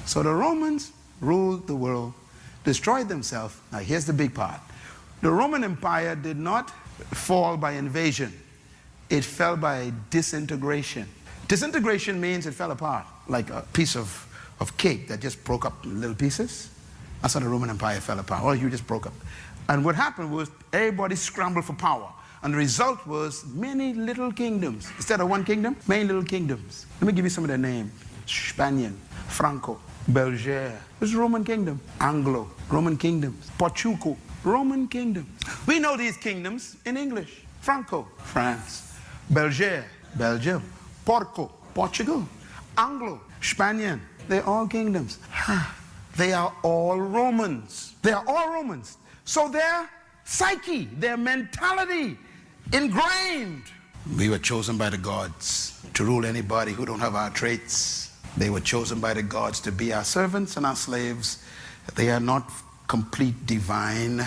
So the Romans ruled the world, destroyed themselves. Now here's the big part. The Roman Empire did not fall by invasion. It fell by disintegration. Disintegration means it fell apart, like a piece of cake that just broke up in little pieces. That's how the Roman Empire fell apart. Well, you just broke up. And what happened was everybody scrambled for power. And the result was many little kingdoms. Instead of one kingdom, many little kingdoms. Let me give you some of their names. Spaniard, Franco, Belgier. It was Roman kingdom. Anglo, Roman kingdoms. Portugal, Roman kingdoms. We know these kingdoms in English. Franco, France. Belgier, Belgium. Porco, Portugal. Anglo, Spaniard. They're all kingdoms. They are all Romans. They are all Romans. So their psyche, their mentality, ingrained. We were chosen by the gods to rule anybody who don't have our traits. They were chosen by the gods to be our servants and our slaves. They are not complete divine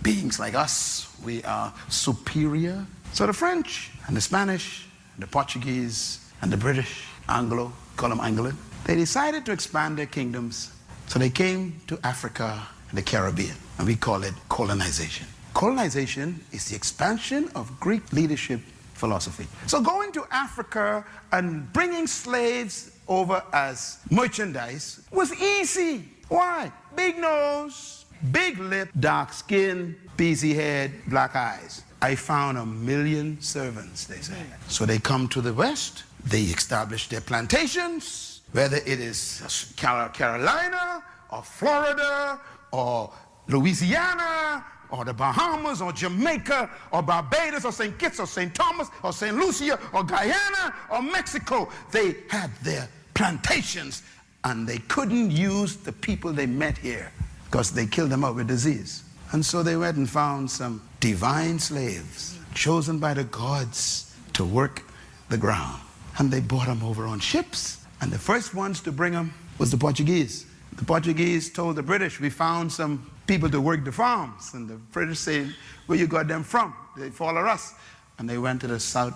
beings like us. We are superior. So the French and the Spanish, and the Portuguese and the British, Anglo, call them Angolan, they decided to expand their kingdoms. So they came to Africa and the Caribbean, and we call it colonization. Colonization is the expansion of Greek leadership philosophy. So going to Africa and bringing slaves over as merchandise was easy. Why? Big nose, big lip, dark skin, beezy head, black eyes. I found 1 million servants, they say. So they come to the West, they establish their plantations, whether it is Carolina or Florida or Louisiana or the Bahamas or Jamaica or Barbados or St. Kitts or St. Thomas or St. Lucia or Guyana or Mexico. They had their plantations and they couldn't use the people they met here because they killed them out with disease. And so they went and found some divine slaves chosen by the gods to work the ground. And they brought them over on ships. And the first ones to bring them was the Portuguese. The Portuguese told the British, we found some people to work the farms. And the British said, where you got them from? They follow us. And they went to the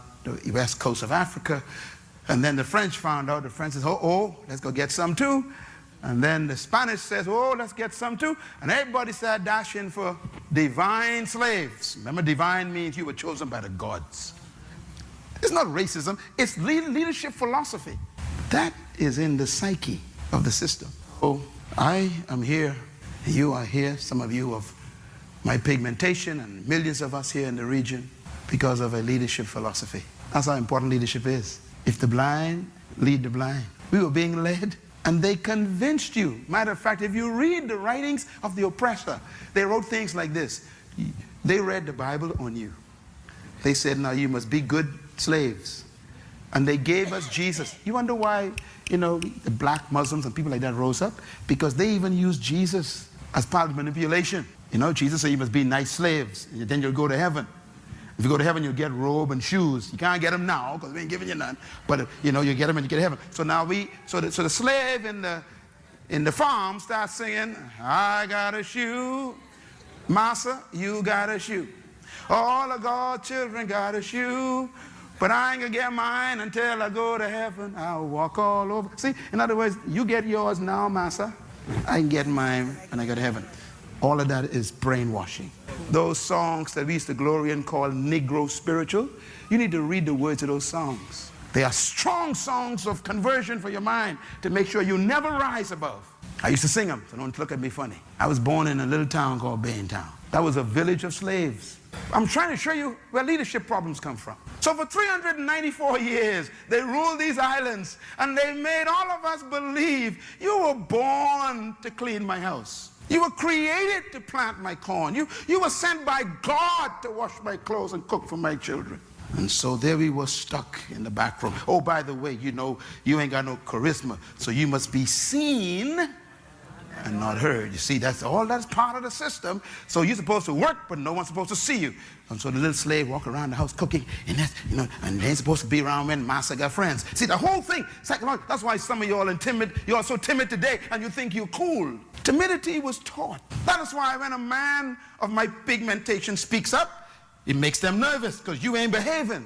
west coast of Africa. And then the French found out. The French says, oh, let's go get some too. And then the Spanish says, oh, let's get some too. And everybody started dashing for divine slaves. Remember, divine means you were chosen by the gods. It's not racism. It's leadership philosophy. That is in the psyche of the system. Oh, I am here. You are here. Some of you of my pigmentation and millions of us here in the region because of a leadership philosophy. That's how important leadership is. If the blind lead the blind. We were being led. And they convinced you. Matter of fact, if you read the writings of the oppressor, they wrote things like this. They read the Bible on you. They said, now you must be good slaves. And they gave us Jesus. You wonder why, the black Muslims and people like that rose up? Because they even used Jesus as part of manipulation. Jesus said you must be nice slaves, and then you'll go to heaven. If you go to heaven, you'll get robe and shoes. You can't get them now because we ain't giving you none. But you get them and you get to heaven. So now so the slave in the farm starts singing, I got a shoe, massa, you got a shoe. All of God's children got a shoe, but I ain't gonna get mine until I go to heaven. I'll walk all over. See, in other words, you get yours now, massa. I can get mine when I go to heaven. All of that is brainwashing. Those songs that we used to glory and call Negro spiritual, you need to read the words of those songs. They are strong songs of conversion for your mind to make sure you never rise above. I used to sing them, so don't look at me funny. I was born in a little town called Baintown. That was a village of slaves. I'm trying to show you where leadership problems come from. So for 394 years, they ruled these islands, and they made all of us believe you were born to clean my house. You were created to plant my corn. You were sent by God to wash my clothes and cook for my children. And so there we were stuck in the back room. Oh, by the way, you ain't got no charisma, so you must be seen and not heard. You see, that's part of the system. So you're supposed to work, but no one's supposed to see you. And so the little slave walk around the house cooking, and and they ain't supposed to be around when master got friends. See, the whole thing, psychological. That's why some of y'all are timid. You're so timid today, and you think you're cool. Timidity was taught. That is why when a man of my pigmentation speaks up, it makes them nervous, because you ain't behaving.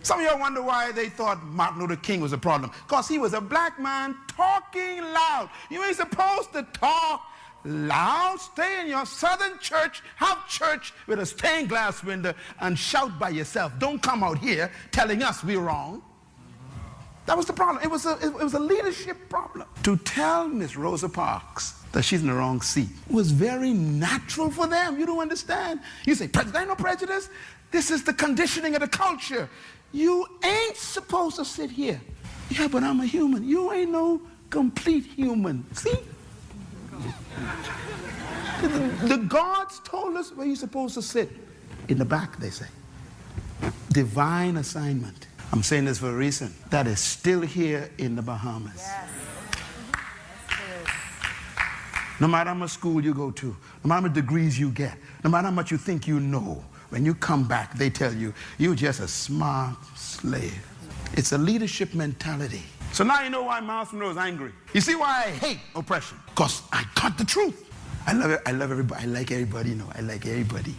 Some of y'all wonder why they thought Martin Luther King was a problem. Because he was a black man talking loud. You ain't supposed to talk loud. Stay in your southern church, have church with a stained glass window, and shout by yourself. Don't come out here telling us we're wrong. That was the problem. It was a leadership problem. To tell Miss Rosa Parks that she's in the wrong seat was very natural for them. You don't understand. You say, there ain't no prejudice. This is the conditioning of the culture. You ain't supposed to sit here. Yeah, but I'm a human. You ain't no complete human. See? The gods told us where you're supposed to sit. In the back, they say. Divine assignment. I'm saying this for a reason. That is still here in the Bahamas. Yes. No matter how much school you go to, no matter how many degrees you get, no matter how much you think you know, when you come back, they tell you, you're just a smart slave. It's a leadership mentality. So now you know why Miles Monroe is angry. You see why I hate oppression? Because I got the truth. I love it. I love everybody. I like everybody. You know, I like everybody.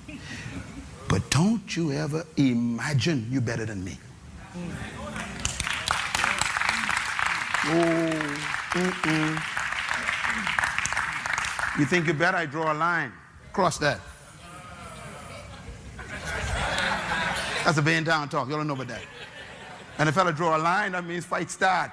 But don't you ever imagine you're better than me. You think you're better? I draw a line. Cross that. That's a Baintown talk. You don't know about that. And if a fella draw a line, that means fight start.